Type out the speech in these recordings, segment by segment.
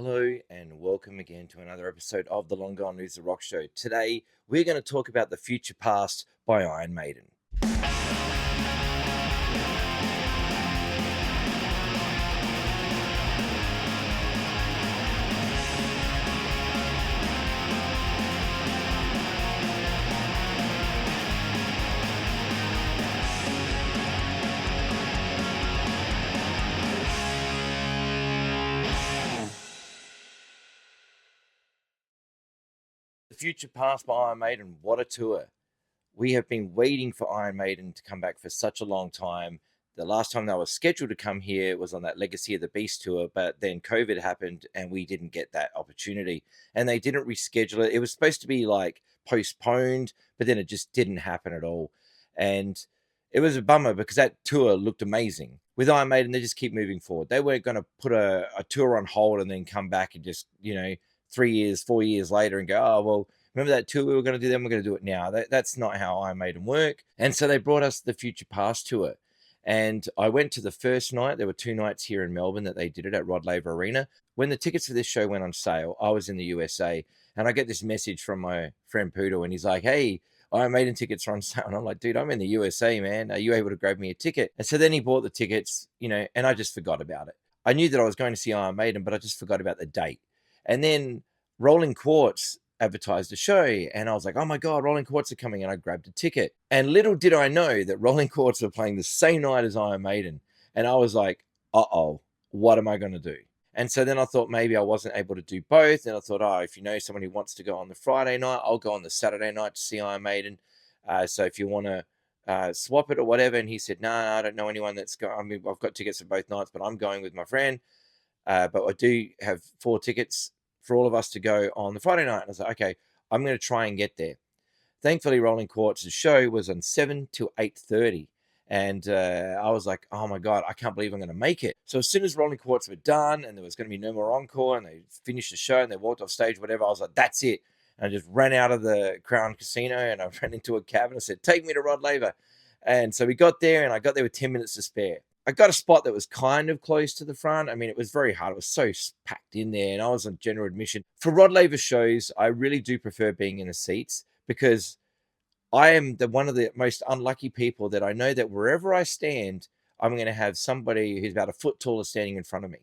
Hello and welcome again to another episode of the Long Gone News the Rock Show. Today we're going to talk about The Future Past by Iron Maiden. The Future Past by Iron Maiden, what a tour. We have been waiting for Iron Maiden to come back for such a long time. The last time they were scheduled to come here was on that Legacy of the Beast tour, but then COVID happened and we didn't get that opportunity. And they didn't reschedule it. It was supposed to be like postponed, but then it just didn't happen at all. And it was a bummer because that tour looked amazing. With Iron Maiden, they just keep moving forward. They weren't going to put a tour on hold and then come back and just, 3 years, 4 years later and go, oh, well, remember that tour we were going to do, then we're going to do it now. That's not how Iron Maiden work. And so they brought us the Future Past tour. And I went to the first night. There were 2 nights here in Melbourne that they did it at Rod Laver Arena. When the tickets for this show went on sale, I was in the USA. And I get this message from my friend Poodle. And he's like, hey, Iron Maiden tickets are on sale. And I'm like, dude, I'm in the USA, man. Are you able to grab me a ticket? And so then he bought the tickets, and I just forgot about it. I knew that I was going to see Iron Maiden, but I just forgot about the date. And then Rolling Quartz advertised a show, and I was like, oh my God, Rolling Quartz are coming, and I grabbed a ticket. And little did I know that Rolling Quartz were playing the same night as Iron Maiden. And I was like, uh-oh, what am I going to do? And so then I thought maybe I wasn't able to do both. And I thought, oh, if you know someone who wants to go on the Friday night, I'll go on the Saturday night to see Iron Maiden. So if you want to swap it or whatever. And he said, no, I don't know anyone that's going. I mean, I've got tickets for both nights, but I'm going with my friend. But I do have 4 tickets for all of us to go on the Friday night. And I was like, okay, I'm going to try and get there. Thankfully, Rolling Quartz's show was on 7 to 8:30. And I was like, oh my God, I can't believe I'm going to make it. So as soon as Rolling Quartz were done and there was going to be no more encore and they finished the show and they walked off stage, whatever, I was like, that's it. And I just ran out of the Crown Casino and I ran into a cab and I said, take me to Rod Laver. And so we got there and I got there with 10 minutes to spare. I got a spot that was kind of close to the front. I mean, it was very hard. It was so packed in there and I was on general admission. For Rod Laver shows, I really do prefer being in the seats because I am one of the most unlucky people that I know that wherever I stand, I'm going to have somebody who's about a foot taller standing in front of me.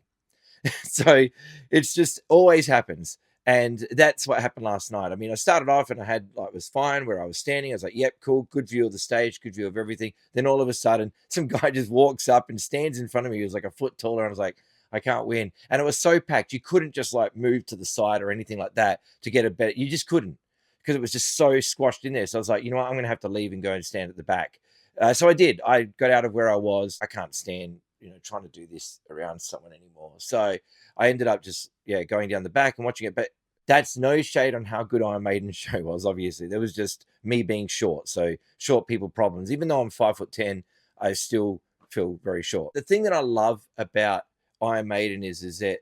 So it's just always happens. And that's what happened last night. I mean, I started off and it was fine where I was standing. I was like, yep, cool, good view of the stage, good view of everything. Then all of a sudden, some guy just walks up and stands in front of me. He was like a foot taller. And I was like, I can't win. And it was so packed. You couldn't just like move to the side or anything like that to get a better. You just couldn't because it was just so squashed in there. So I was like, you know what? I'm going to have to leave and go and stand at the back. So I did. I got out of where I was. I can't stand, trying to do this around someone anymore. So I ended up just, going down the back and watching it. But that's no shade on how good Iron Maiden's show was, obviously. There was just me being short. So short people problems. Even though I'm 5'10", I still feel very short. The thing that I love about Iron Maiden is that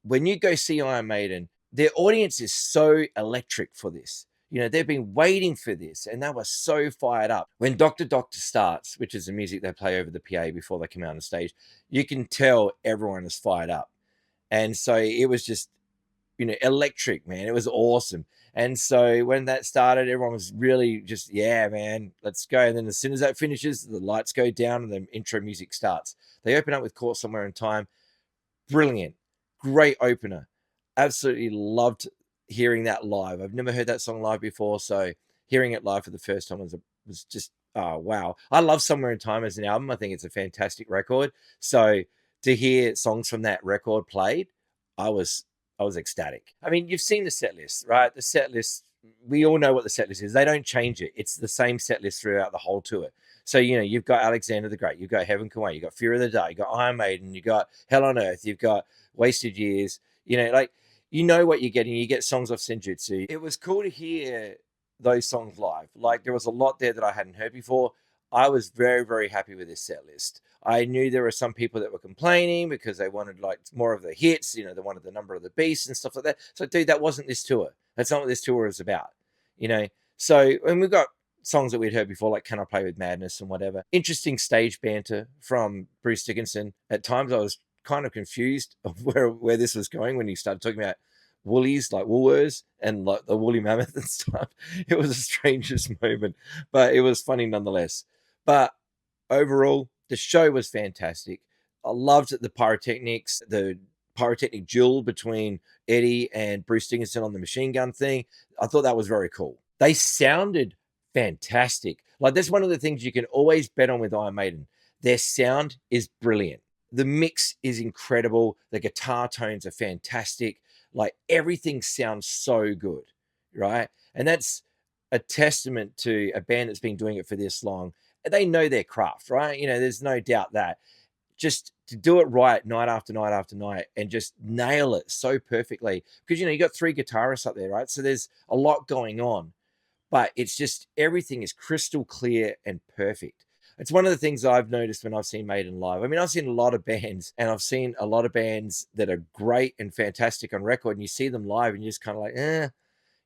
when you go see Iron Maiden, their audience is so electric for this. They've been waiting for this and they were so fired up. When Doctor Doctor starts, which is the music they play over the PA before they come out on stage, you can tell everyone is fired up. And so it was just, electric, man. It was awesome. And so when that started, everyone was really just, yeah, man, let's go. And then as soon as that finishes, the lights go down and the intro music starts. They open up with Caught Somewhere in Time. Brilliant. Great opener. Absolutely loved hearing that live. I've never heard that song live before. So hearing it live for the first time was just, oh, wow. I love Somewhere in Time as an album. I think it's a fantastic record. So to hear songs from that record played, I was ecstatic. I mean, you've seen the set list, right? The set list, we all know what the set list is. They don't change it. It's the same set list throughout the whole tour. So, you've got Alexander the Great, you've got Heaven Can Wait, you've got Fear of the Dark, you've got Iron Maiden, you've got Hell on Earth, you've got Wasted Years, what you're getting. You get songs off Senjutsu. It was cool to hear those songs live. Like, there was a lot there that I hadn't heard before. I was very, very happy with this set list. I knew there were some people that were complaining because they wanted like more of the hits, they wanted the Number of the Beast and stuff like that. So, dude, that wasn't this tour. That's not what this tour is about, So, and we've got songs that we'd heard before, like Can I Play With Madness and whatever. Interesting stage banter from Bruce Dickinson. At times I was kind of confused of where this was going when he started talking about woolies, like Woolworths and like the woolly mammoth and stuff. It was the strangest moment, but it was funny nonetheless. But overall, the show was fantastic. I loved the pyrotechnics, the pyrotechnic duel between Eddie and Bruce Dickinson on the machine gun thing. I thought that was very cool. They sounded fantastic. Like, that's one of the things you can always bet on with Iron Maiden. Their sound is brilliant. The mix is incredible. The guitar tones are fantastic. Like, everything sounds so good, right? And that's a testament to a band that's been doing it for this long. They know their craft, right? There's no doubt that just to do it right night after night after night and just nail it so perfectly. Because, you got three guitarists up there, right? So there's a lot going on, but it's just everything is crystal clear and perfect. It's one of the things I've noticed when I've seen Maiden live. I mean, I've seen a lot of bands, and I've seen a lot of bands that are great and fantastic on record, and you see them live and you're just kind of like,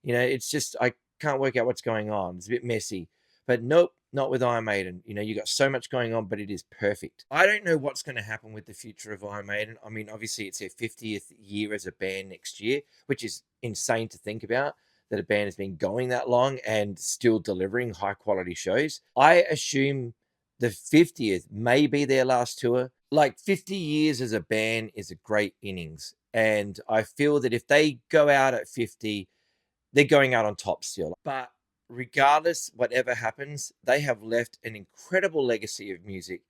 it's just, I can't work out what's going on. It's a bit messy. But nope, not with Iron Maiden. You got so much going on, but it is perfect. I don't know what's going to happen with the future of Iron Maiden. I mean, obviously it's their 50th year as a band next year, which is insane to think about, that a band has been going that long and still delivering high quality shows. I assume the 50th may be their last tour. Like, 50 years as a band is a great innings. And I feel that if they go out at 50, they're going out on top still. But regardless, whatever happens, they have left an incredible legacy of music.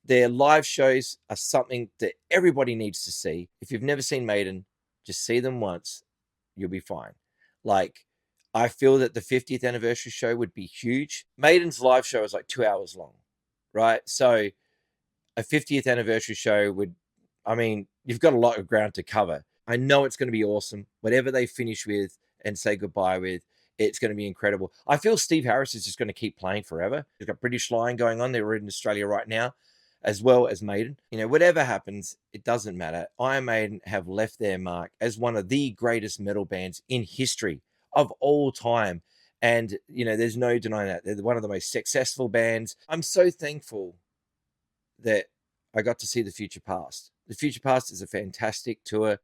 Their live shows are something that everybody needs to see. If you've never seen Maiden, just see them once. You'll be fine. Like, I feel that the 50th anniversary show would be huge. Maiden's live show is like 2 hours long, right? So a 50th anniversary show would, I mean, you've got a lot of ground to cover. I know it's going to be awesome. Whatever they finish with and say goodbye with, it's going to be incredible. I feel Steve Harris is just going to keep playing forever. They've got British Lion going on. They're in Australia right now, as well as Maiden. Whatever happens, it doesn't matter. Iron Maiden have left their mark as one of the greatest metal bands in history of all time. And, there's no denying that. They're one of the most successful bands. I'm so thankful that I got to see The Future Past. The Future Past is a fantastic tour.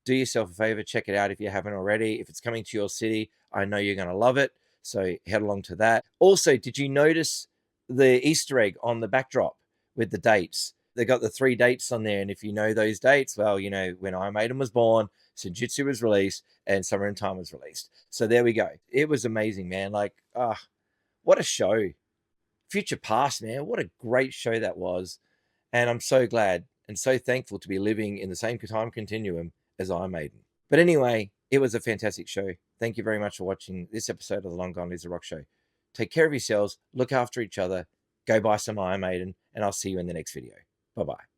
Do yourself a favor, check it out if you haven't already. If it's coming to your city, I know you're going to love it. So head along to that. Also, did you notice the Easter egg on the backdrop with the dates? They got the 3 dates on there. And if you know those dates, well, when Iron Maiden was born, Senjutsu was released, and Summer in Time was released. So there we go. It was amazing, man. Like, what a show. Future Past, man. What a great show that was. And I'm so glad and so thankful to be living in the same time continuum as Iron Maiden. But anyway, it was a fantastic show. Thank you very much for watching this episode of the Long Gone Lizard Rock Show. Take care of yourselves, look after each other, go buy some Iron Maiden, and I'll see you in the next video. Bye-bye.